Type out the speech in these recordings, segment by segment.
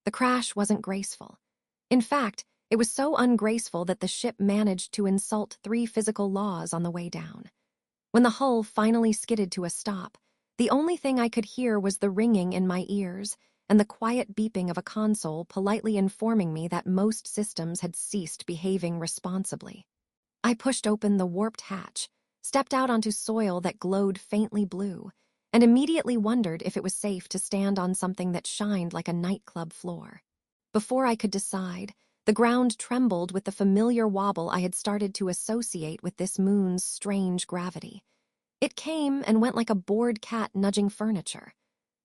The crash wasn't graceful. In fact, it was so ungraceful that the ship managed to insult 3 physical laws on the way down. When the hull finally skidded to a stop, the only thing I could hear was the ringing in my ears and the quiet beeping of a console politely informing me that most systems had ceased behaving responsibly. I pushed open the warped hatch, stepped out onto soil that glowed faintly blue, and immediately wondered if it was safe to stand on something that shined like a nightclub floor. Before I could decide, the ground trembled with the familiar wobble I had started to associate with this moon's strange gravity. It came and went like a bored cat nudging furniture.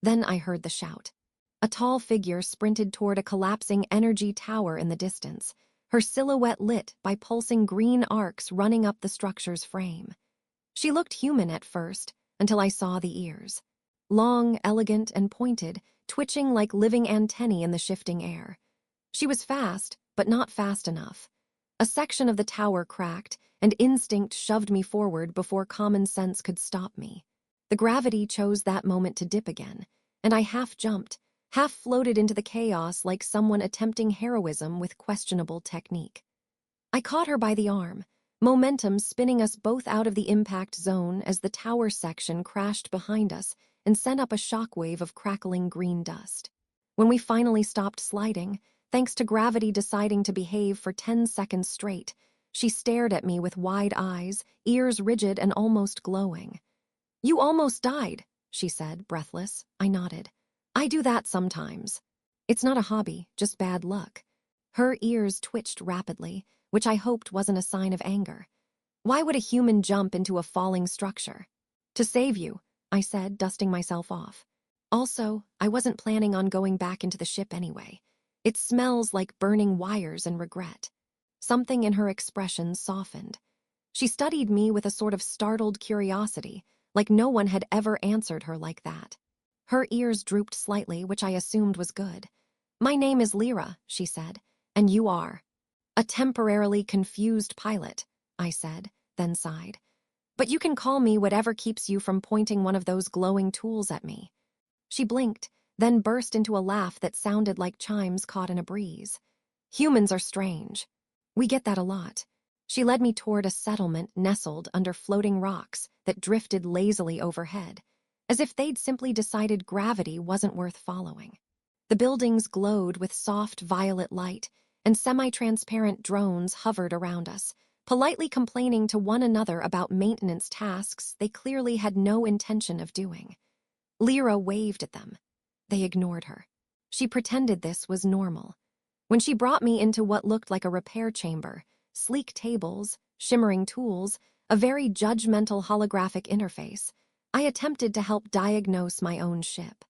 Then I heard the shout. A tall figure sprinted toward a collapsing energy tower in the distance, her silhouette lit by pulsing green arcs running up the structure's frame. She looked human at first, until I saw the ears. Long, elegant, and pointed, twitching like living antennae in the shifting air. She was fast, but not fast enough. A section of the tower cracked, and instinct shoved me forward before common sense could stop me. The gravity chose that moment to dip again, and I half jumped, half floated into the chaos like someone attempting heroism with questionable technique. I caught her by the arm, momentum spinning us both out of the impact zone as the tower section crashed behind us and sent up a shockwave of crackling green dust. When we finally stopped sliding, thanks to gravity deciding to behave for 10 seconds straight, she stared at me with wide eyes, ears rigid and almost glowing. "You almost died," she said, breathless. I nodded. "I do that sometimes. It's not a hobby, just bad luck." Her ears twitched rapidly, which I hoped wasn't a sign of anger. Why would a human jump into a falling structure? "To save you," I said, dusting myself off. Also, I wasn't planning on going back into the ship anyway. It smells like burning wires and regret. Something in her expression softened. She studied me with a sort of startled curiosity, like no one had ever answered her like that. Her ears drooped slightly, which I assumed was good. "My name is Lyra," she said, "and you are?" "A temporarily confused pilot," I said, then sighed. "But you can call me whatever keeps you from pointing one of those glowing tools at me." She blinked, then burst into a laugh that sounded like chimes caught in a breeze. "Humans are strange. We get that a lot." She led me toward a settlement nestled under floating rocks that drifted lazily overhead, as if they'd simply decided gravity wasn't worth following. The buildings glowed with soft violet light, and semi-transparent drones hovered around us, politely complaining to one another about maintenance tasks they clearly had no intention of doing. Lyra waved at them. They ignored her. She pretended this was normal. When she brought me into what looked like a repair chamber, sleek tables, shimmering tools, a very judgmental holographic interface, I attempted to help diagnose my own ship.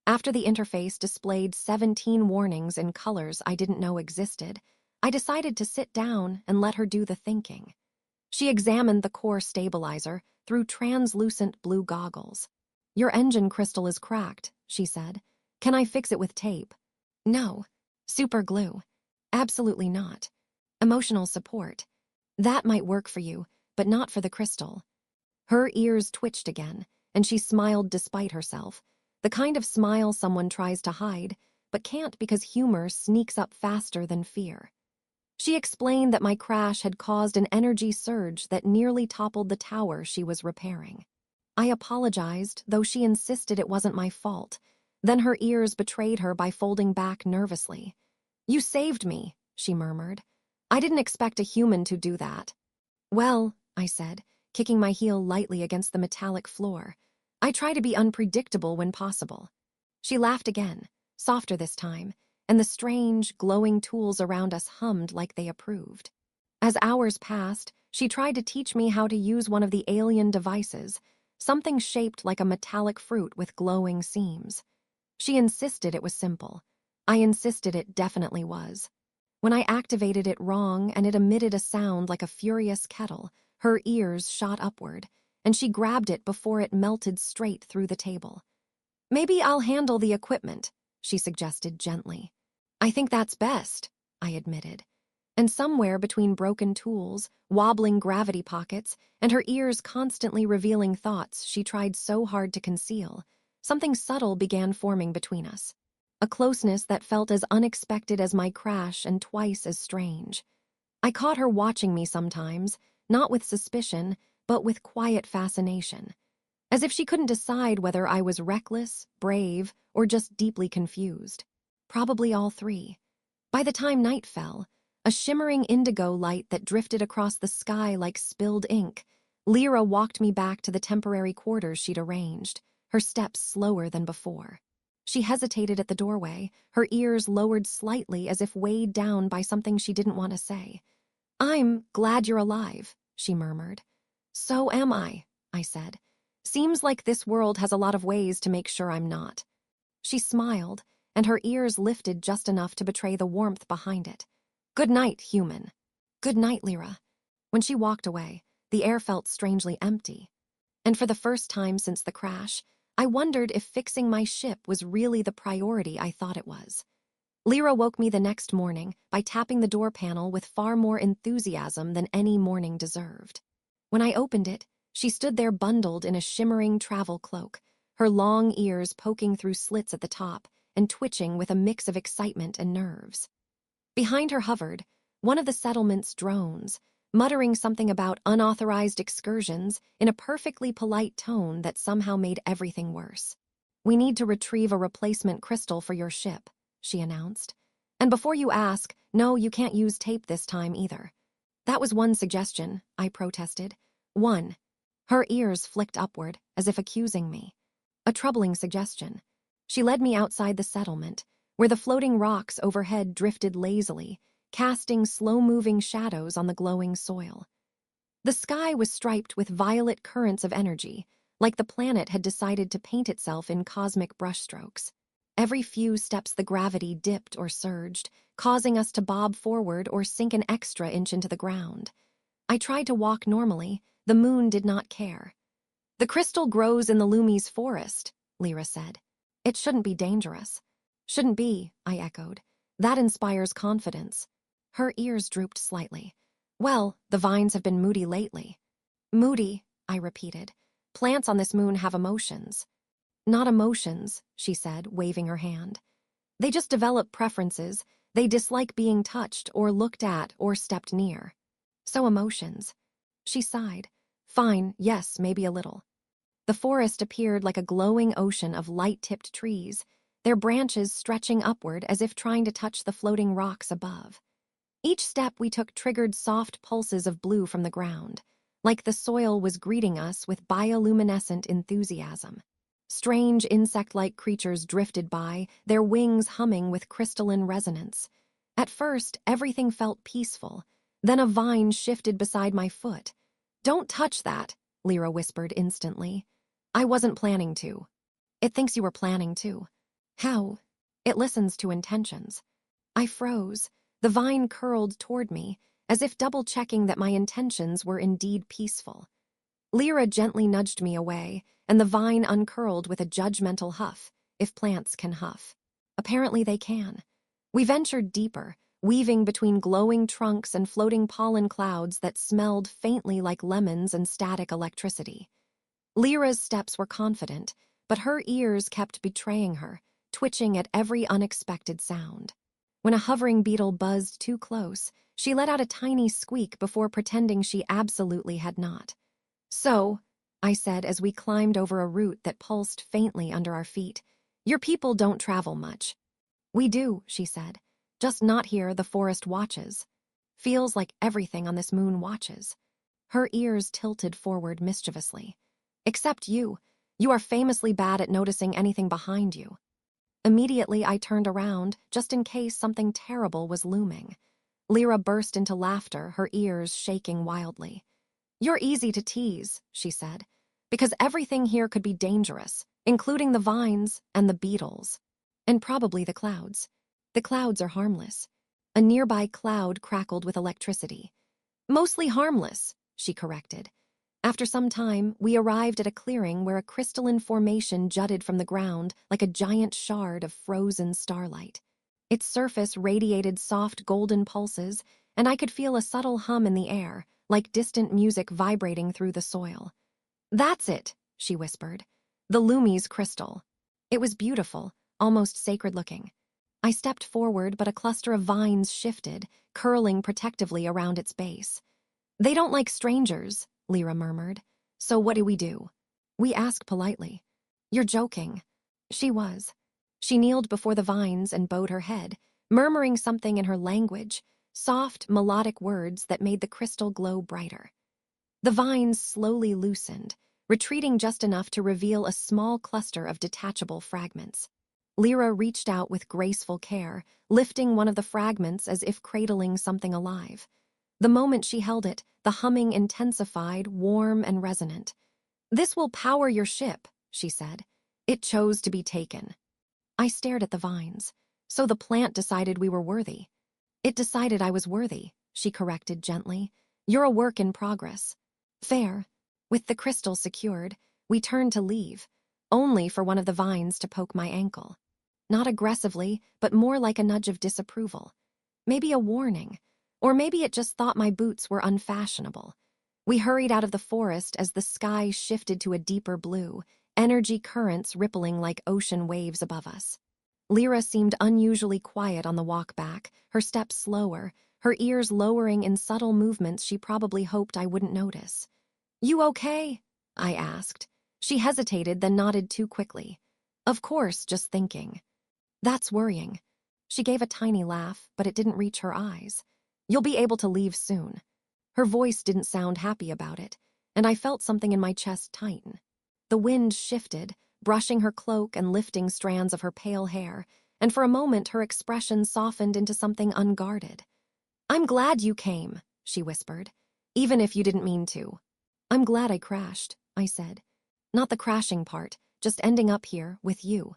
After the interface displayed 17 warnings in colors I didn't know existed, I decided to sit down and let her do the thinking. She examined the core stabilizer through translucent blue goggles. "Your engine crystal is cracked," she said. "Can I fix it with tape?" "No." "Super glue?" "Absolutely not." "Emotional support?" "That might work for you, but not for the crystal." Her ears twitched again, and she smiled despite herself, the kind of smile someone tries to hide, but can't because humor sneaks up faster than fear. She explained that my crash had caused an energy surge that nearly toppled the tower she was repairing. I apologized, though she insisted it wasn't my fault. Then her ears betrayed her by folding back nervously. "You saved me," she murmured. "I didn't expect a human to do that." "Well," I said, kicking my heel lightly against the metallic floor, "I try to be unpredictable when possible." She laughed again, softer this time, and the strange, glowing tools around us hummed like they approved. As hours passed, she tried to teach me how to use one of the alien devices, something shaped like a metallic fruit with glowing seams. She insisted it was simple. I insisted it definitely was. When I activated it wrong and it emitted a sound like a furious kettle, her ears shot upward, and she grabbed it before it melted straight through the table. "Maybe I'll handle the equipment," she suggested gently. "I think that's best," I admitted. And somewhere between broken tools, wobbling gravity pockets, and her ears constantly revealing thoughts she tried so hard to conceal, something subtle began forming between us. a closeness that felt as unexpected as my crash and twice as strange. I caught her watching me sometimes, not with suspicion, but with quiet fascination, as if she couldn't decide whether I was reckless, brave, or just deeply confused. Probably all three. By the time night fell, a shimmering indigo light that drifted across the sky like spilled ink, Lyra walked me back to the temporary quarters she'd arranged, her steps slower than before. She hesitated at the doorway, her ears lowered slightly as if weighed down by something she didn't want to say. "I'm glad you're alive," she murmured. "So am I said. "Seems like this world has a lot of ways to make sure I'm not." She smiled, and her ears lifted just enough to betray the warmth behind it. "Good night, human." "Good night, Lyra." When she walked away, the air felt strangely empty. And for the first time since the crash, I wondered if fixing my ship was really the priority I thought it was. Lyra woke me the next morning by tapping the door panel with far more enthusiasm than any morning deserved. When I opened it, she stood there bundled in a shimmering travel cloak, her long ears poking through slits at the top and twitching with a mix of excitement and nerves. Behind her hovered one of the settlement's drones, muttering something about unauthorized excursions in a perfectly polite tone that somehow made everything worse. "We need to retrieve a replacement crystal for your ship," she announced. "And before you ask, no, you can't use tape this time either." "That was one suggestion," I protested. "One." Her ears flicked upward, as if accusing me. "A troubling suggestion." She led me outside the settlement, where the floating rocks overhead drifted lazily, casting slow-moving shadows on the glowing soil. The sky was striped with violet currents of energy, like the planet had decided to paint itself in cosmic brushstrokes. Every few steps the gravity dipped or surged, causing us to bob forward or sink an extra inch into the ground. I tried to walk normally. The moon did not care. "The crystal grows in the Lumi's forest," Lyra said. "It shouldn't be dangerous." "Shouldn't be," I echoed. "That inspires confidence." Her ears drooped slightly. "Well, the vines have been moody lately." "Moody," I repeated. "Plants on this moon have emotions." "Not emotions," she said, waving her hand. "They just develop preferences. They dislike being touched or looked at or stepped near." "So emotions." She sighed. "Fine, yes, maybe a little." The forest appeared like a glowing ocean of light-tipped trees, their branches stretching upward as if trying to touch the floating rocks above. Each step we took triggered soft pulses of blue from the ground, like the soil was greeting us with bioluminescent enthusiasm. Strange insect-like creatures drifted by, their wings humming with crystalline resonance. At first, everything felt peaceful. Then a vine shifted beside my foot. "Don't touch that," Lyra whispered instantly. "I wasn't planning to." "It thinks you were planning to." "How?" "It listens to intentions." I froze. The vine curled toward me, as if double-checking that my intentions were indeed peaceful. Lyra gently nudged me away, and the vine uncurled with a judgmental huff, if plants can huff. Apparently they can. We ventured deeper, weaving between glowing trunks and floating pollen clouds that smelled faintly like lemons and static electricity. Lyra's steps were confident, but her ears kept betraying her, twitching at every unexpected sound. When a hovering beetle buzzed too close, she let out a tiny squeak before pretending she absolutely had not. "So," I said as we climbed over a root that pulsed faintly under our feet, "your people don't travel much." "We do," she said. "Just not here. The forest watches." "Feels like everything on this moon watches." Her ears tilted forward mischievously. "Except you. You are famously bad at noticing anything behind you." Immediately I turned around, just in case something terrible was looming. Lyra burst into laughter, her ears shaking wildly. "You're easy to tease," she said, "because everything here could be dangerous, including the vines and the beetles. And probably the clouds. The clouds are harmless." A nearby cloud crackled with electricity. "Mostly harmless," she corrected. After some time, we arrived at a clearing where a crystalline formation jutted from the ground like a giant shard of frozen starlight. Its surface radiated soft golden pulses, and I could feel a subtle hum in the air, like distant music vibrating through the soil. "That's it," she whispered. "The Lumi's crystal." It was beautiful, almost sacred-looking. I stepped forward, but a cluster of vines shifted, curling protectively around its base. "They don't like strangers," Lyra murmured. "So what do we do?" We ask politely. "You're joking." She was. She kneeled before the vines and bowed her head, murmuring something in her language, soft, melodic words that made the crystal glow brighter. The vines slowly loosened, retreating just enough to reveal a small cluster of detachable fragments. Lyra reached out with graceful care, lifting one of the fragments as if cradling something alive. The moment she held it, the humming intensified, warm and resonant. "This will power your ship," she said. "It chose to be taken." I stared at the vines. So the plant decided we were worthy. "It decided I was worthy," she corrected gently. "You're a work in progress." "Fair." With the crystal secured, we turned to leave, only for one of the vines to poke my ankle. Not aggressively, but more like a nudge of disapproval. Maybe a warning. Or maybe it just thought my boots were unfashionable. We hurried out of the forest as the sky shifted to a deeper blue, energy currents rippling like ocean waves above us. Lyra seemed unusually quiet on the walk back, her steps slower, her ears lowering in subtle movements she probably hoped I wouldn't notice. "You okay?" I asked. She hesitated, then nodded too quickly. "Of course, just thinking." "That's worrying." She gave a tiny laugh, but it didn't reach her eyes. "You'll be able to leave soon." Her voice didn't sound happy about it, and I felt something in my chest tighten. The wind shifted, brushing her cloak and lifting strands of her pale hair, and for a moment her expression softened into something unguarded. "I'm glad you came," she whispered, "even if you didn't mean to." "I'm glad I crashed," I said. "Not the crashing part, just ending up here with you."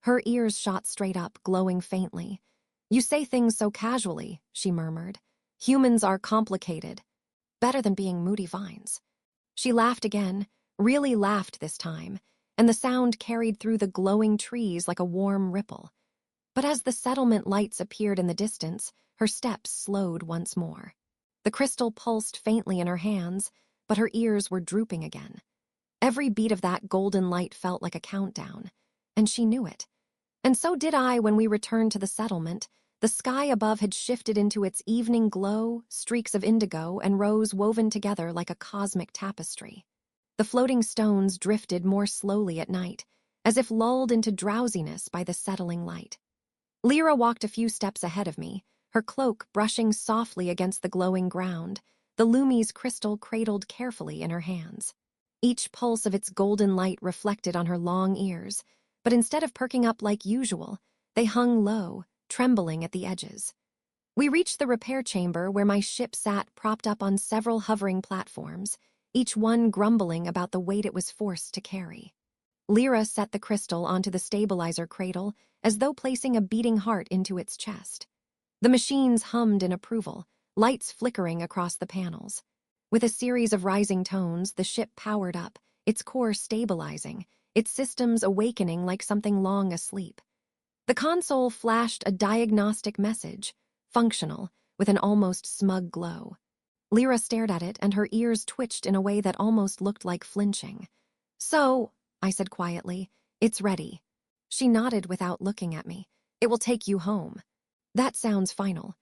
Her ears shot straight up, glowing faintly. "You say things so casually," she murmured. "Humans are complicated. Better than being moody vines." She laughed again, really laughed this time, and the sound carried through the glowing trees like a warm ripple. But as the settlement lights appeared in the distance, her steps slowed once more. The crystal pulsed faintly in her hands, but her ears were drooping again. Every beat of that golden light felt like a countdown, and she knew it. And so did I when we returned to the settlement. The sky above had shifted into its evening glow, streaks of indigo and rose woven together like a cosmic tapestry. The floating stones drifted more slowly at night, as if lulled into drowsiness by the settling light. Lyra walked a few steps ahead of me, her cloak brushing softly against the glowing ground, the Lumi's crystal cradled carefully in her hands. Each pulse of its golden light reflected on her long ears, but instead of perking up like usual, they hung low, trembling at the edges. We reached the repair chamber where my ship sat propped up on several hovering platforms, each one grumbling about the weight it was forced to carry. Lyra set the crystal onto the stabilizer cradle as though placing a beating heart into its chest. The machines hummed in approval, lights flickering across the panels. With a series of rising tones, the ship powered up, its core stabilizing, its systems awakening like something long asleep. The console flashed a diagnostic message, functional, with an almost smug glow. Lyra stared at it, and her ears twitched in a way that almost looked like flinching. "So," I said quietly, "it's ready." She nodded without looking at me. "It will take you home." "That sounds final."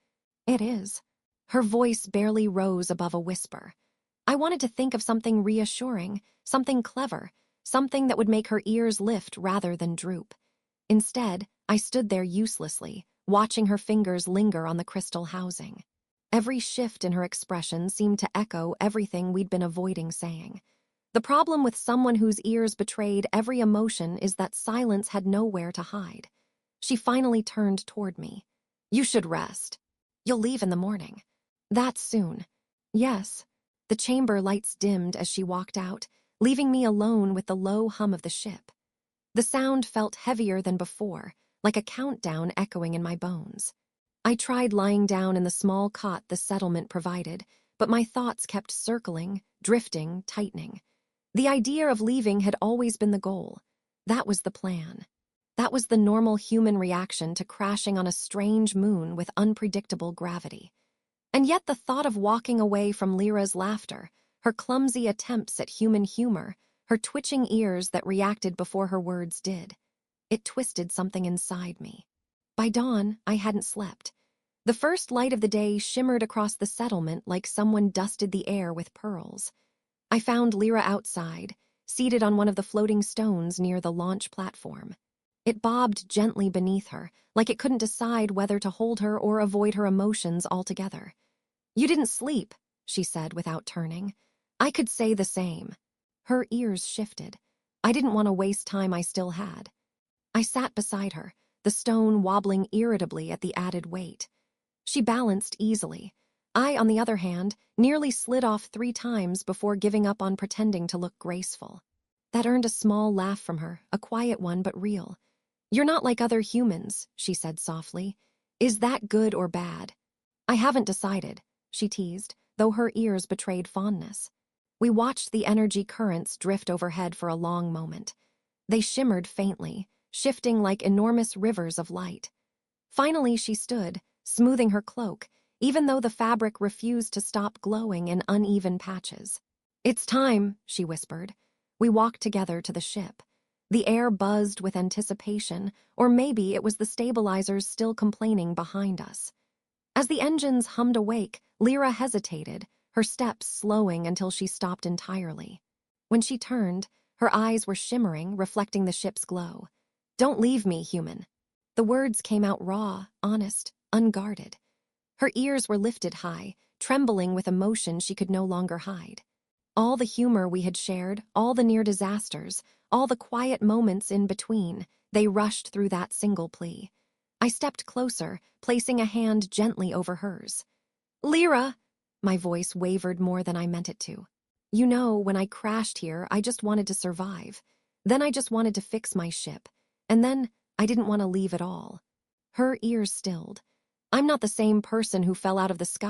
"It is." Her voice barely rose above a whisper. I wanted to think of something reassuring, something clever, something that would make her ears lift rather than droop. Instead, I stood there uselessly, watching her fingers linger on the crystal housing. Every shift in her expression seemed to echo everything we'd been avoiding saying. The problem with someone whose ears betrayed every emotion is that silence had nowhere to hide. She finally turned toward me. "You should rest. You'll leave in the morning." "That soon." "Yes." The chamber lights dimmed as she walked out, leaving me alone with the low hum of the ship. The sound felt heavier than before, like a countdown echoing in my bones. I tried lying down in the small cot the settlement provided, but my thoughts kept circling, drifting, tightening. The idea of leaving had always been the goal. That was the plan. That was the normal human reaction to crashing on a strange moon with unpredictable gravity. And yet the thought of walking away from Lyra's laughter, her clumsy attempts at human humor, her twitching ears that reacted before her words did, It twisted something inside me. By dawn, I hadn't slept. The first light of the day shimmered across the settlement like someone dusted the air with pearls. I found Lyra outside, seated on one of the floating stones near the launch platform. It bobbed gently beneath her, like it couldn't decide whether to hold her or avoid her emotions altogether. "You didn't sleep," she said without turning. I could say the same. Her ears shifted. I didn't want to waste time I still had. I sat beside her, the stone wobbling irritably at the added weight. She balanced easily. I, on the other hand, nearly slid off 3 times before giving up on pretending to look graceful. That earned a small laugh from her, a quiet one but real. "You're not like other humans," she said softly. "Is that good or bad?" "I haven't decided," she teased, though her ears betrayed fondness. We watched the energy currents drift overhead for a long moment. They shimmered faintly, shifting like enormous rivers of light. Finally she stood, smoothing her cloak, even though the fabric refused to stop glowing in uneven patches. "It's time," she whispered. We walked together to the ship. The air buzzed with anticipation, or maybe it was the stabilizers still complaining behind us. As the engines hummed awake, Lyra hesitated, her steps slowing until she stopped entirely. When she turned, her eyes were shimmering, reflecting the ship's glow. "Don't leave me, human." The words came out raw, honest, unguarded. Her ears were lifted high, trembling with emotion she could no longer hide. All the humor we had shared, all the near disasters, all the quiet moments in between, they rushed through that single plea. I stepped closer, placing a hand gently over hers. "Lyra!" My voice wavered more than I meant it to. "You know, when I crashed here, I just wanted to survive. Then I just wanted to fix my ship. And then I didn't want to leave at all." Her ears stilled. "I'm not the same person who fell out of the sky."